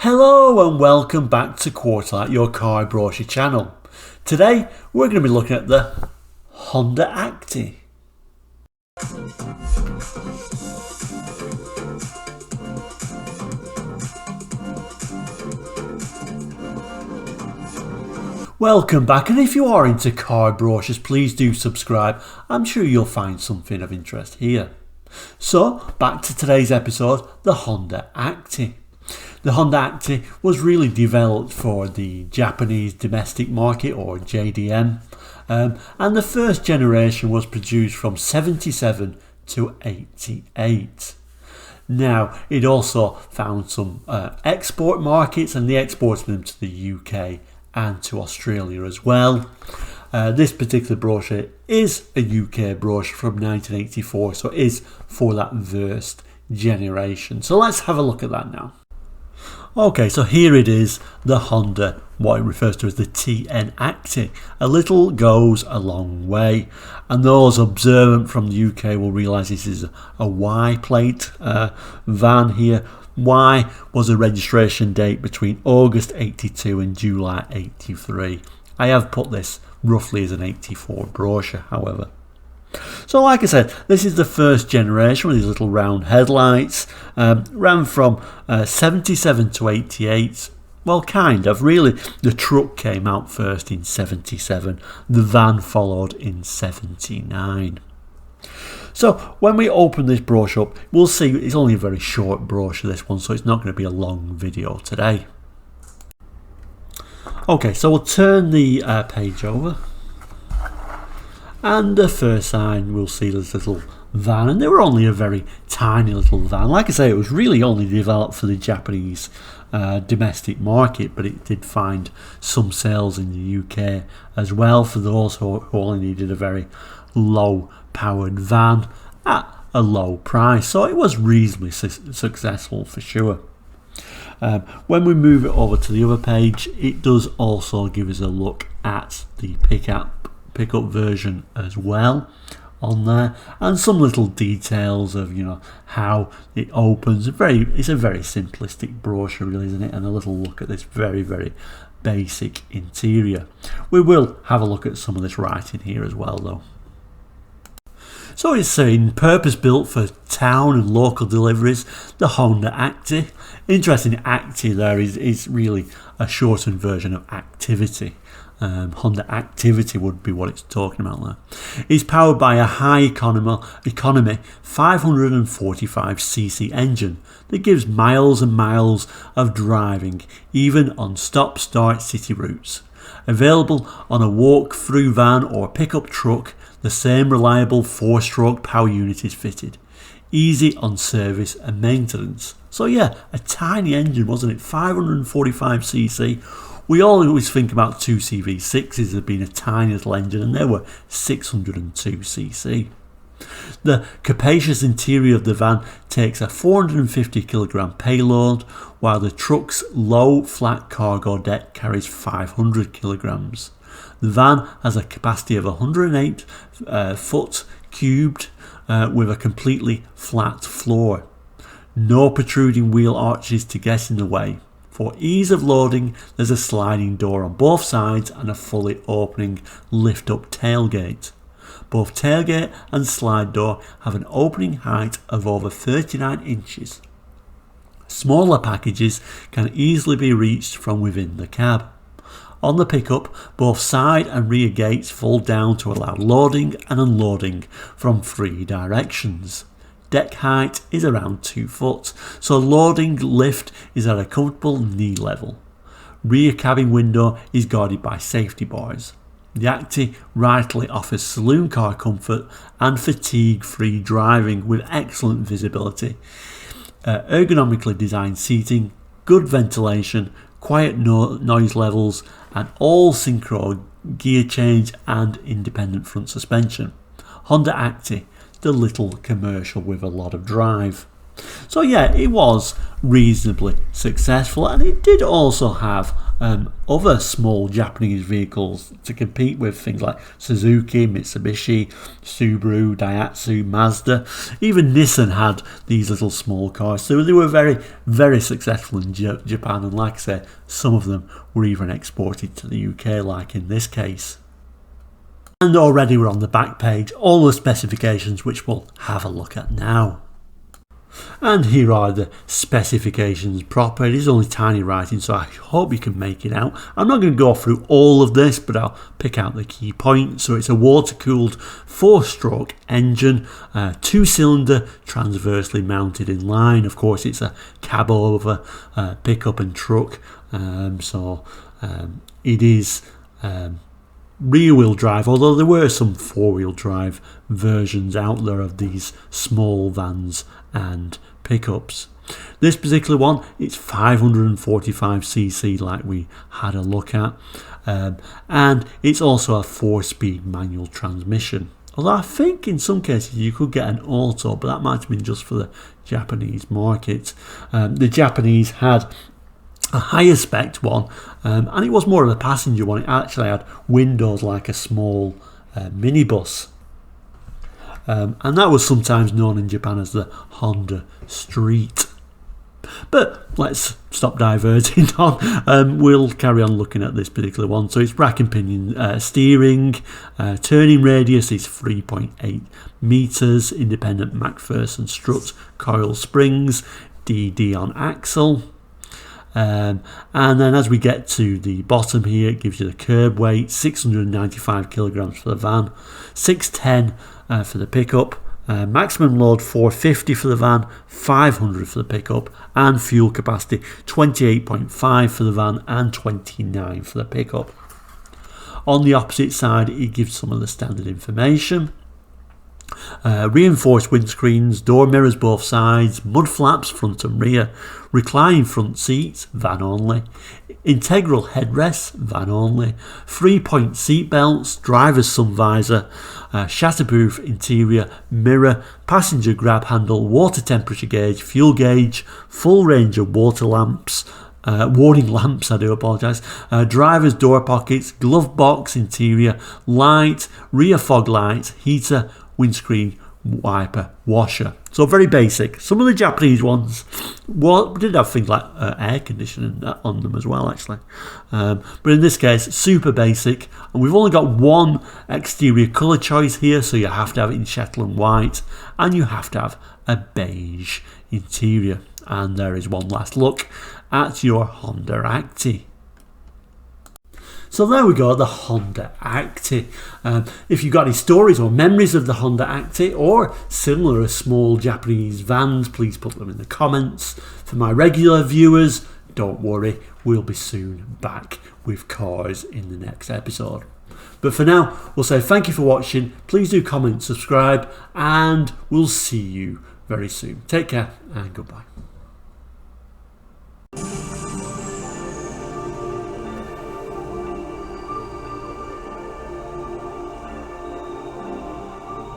Hello and welcome back to Quarterlight, your car brochure channel. Today we're going to be looking at the Honda Acty. Welcome back, and if you are into car brochures, please do subscribe. I'm sure you'll find something of interest here. So back to today's episode, the Honda Acty. The Honda Acty was really developed for the Japanese domestic market, or JDM, and the first generation was produced from 77 to 88. Now, it also found some export markets, and they exported them to the UK and to Australia as well. This particular brochure is a UK brochure from 1984, so it is for that first generation. So let's have a look at that now. Okay, so here it is, the Honda, what it refers to as the TN Acty. A little goes a long way, and those observant from the UK will realise this is a Y plate van here. Y was a registration date between August 82 and July 83. I have put this roughly as an 84 brochure, however. So like I said, this is the first generation with these little round headlights. Ran from 77 to 88. Well, kind of. Really, the truck came out first in 77. The van followed in 79. So when we open this brochure up, we'll see it's only a very short brochure, this one, so it's not going to be a long video today. Okay, so we'll turn the page over. And the first sign we'll see this little van, and they were only a very tiny little van. Like I say, it was really only developed for the Japanese domestic market, but it did find some sales in the UK as well for those who only needed a very low powered van at a low price. So it was reasonably successful for sure. When we move it over to the other page, it does also give us a look at the pickup version as well on there, and some little details of how it opens. It's a very simplistic brochure, really, isn't it? And a little look at this very basic interior. We will have a look at some of this writing here as well, though. So it's saying purpose built for town and local deliveries, the Honda Acty. Interesting, Acty there is really a shortened version of activity. Honda Activity would be what it's talking about there. It's powered by a high economy 545cc engine that gives miles and miles of driving, even on stop-start city routes. Available on a walk-through van or pickup truck, the same reliable 4-stroke power unit is fitted. Easy on service and maintenance. So yeah, a tiny engine, wasn't it? 545cc. We always think about 2CV6s as being a tiny little engine, and they were 602cc. The capacious interior of the van takes a 450 kilogram payload, while the truck's low flat cargo deck carries 500 kilograms. The van has a capacity of 108 foot cubed with a completely flat floor. No protruding wheel arches to get in the way. For ease of loading, there's a sliding door on both sides and a fully opening lift-up tailgate. Both tailgate and slide door have an opening height of over 39 inches. Smaller packages can easily be reached from within the cab. On the pickup, both side and rear gates fold down to allow loading and unloading from 3 directions. Deck height is around 2 foot, so loading lift is at a comfortable knee level. Rear cabin window is guarded by safety bars. The Acty rightly offers saloon car comfort and fatigue-free driving with excellent visibility, ergonomically designed seating, good ventilation, quiet noise levels, and all synchro gear change and independent front suspension. Honda Acty, the little commercial with a lot of drive. So yeah, it was reasonably successful, and it did also have other small Japanese vehicles to compete with things like Suzuki, Mitsubishi, Subaru, Daihatsu, Mazda. Even Nissan had these little small cars, so they were very, very successful in Japan, and like I said, some of them were even exported to the UK, like in this case. And already we're on the back page, all the specifications, which we'll have a look at now. And here are the specifications proper. It is only tiny writing, so I hope you can make it out. I'm not going to go through all of this, but I'll pick out the key points. So it's a water-cooled 4-stroke engine, 2-cylinder, transversely mounted in line. Of course, it's a cab-over pickup and truck, it is rear-wheel drive, although there were some 4-wheel drive versions out there of these small vans and pickups. This particular one, it's 545cc like we had a look at, and it's also a 4-speed manual transmission. Although I think in some cases you could get an auto, but that might have been just for the Japanese market. The Japanese had a higher spec one, and it was more of a passenger one. It actually had windows like a small minibus, and that was sometimes known in Japan as the Honda Street. But let's stop diverting on. We'll carry on looking at this particular one. So it's rack and pinion steering, turning radius is 3.8 meters, independent McPherson struts, coil springs, DD on axle. And then as we get to the bottom here, it gives you the curb weight, 695 kilograms for the van, 610 for the pickup, maximum load 450 for the van, 500 for the pickup, and fuel capacity 28.5 for the van and 29 for the pickup. On the opposite side, it gives some of the standard information. Reinforced windscreens, door mirrors both sides, mud flaps front and rear, reclining front seats, van only, integral headrests, van only, 3-point seat belts, driver's sun visor, shatterproof interior, mirror, passenger grab handle, water temperature gauge, fuel gauge, full range of water lamps, warning lamps, I do apologise, driver's door pockets, glove box interior, light, rear fog lights, heater, windscreen wiper, washer. So very basic. Some of the Japanese ones did have things like air conditioning on them as well, actually. But in this case, super basic. And we've only got one exterior colour choice here, so you have to have it in Shetland white, and you have to have a beige interior. And there is one last look at your Honda Acty. So there we go, the Honda Acty. If you've got any stories or memories of the Honda Acty or similar small Japanese vans, please put them in the comments. For my regular viewers, don't worry, we'll be soon back with cars in the next episode. But for now, we'll say thank you for watching. Please do comment, subscribe, and we'll see you very soon. Take care and goodbye.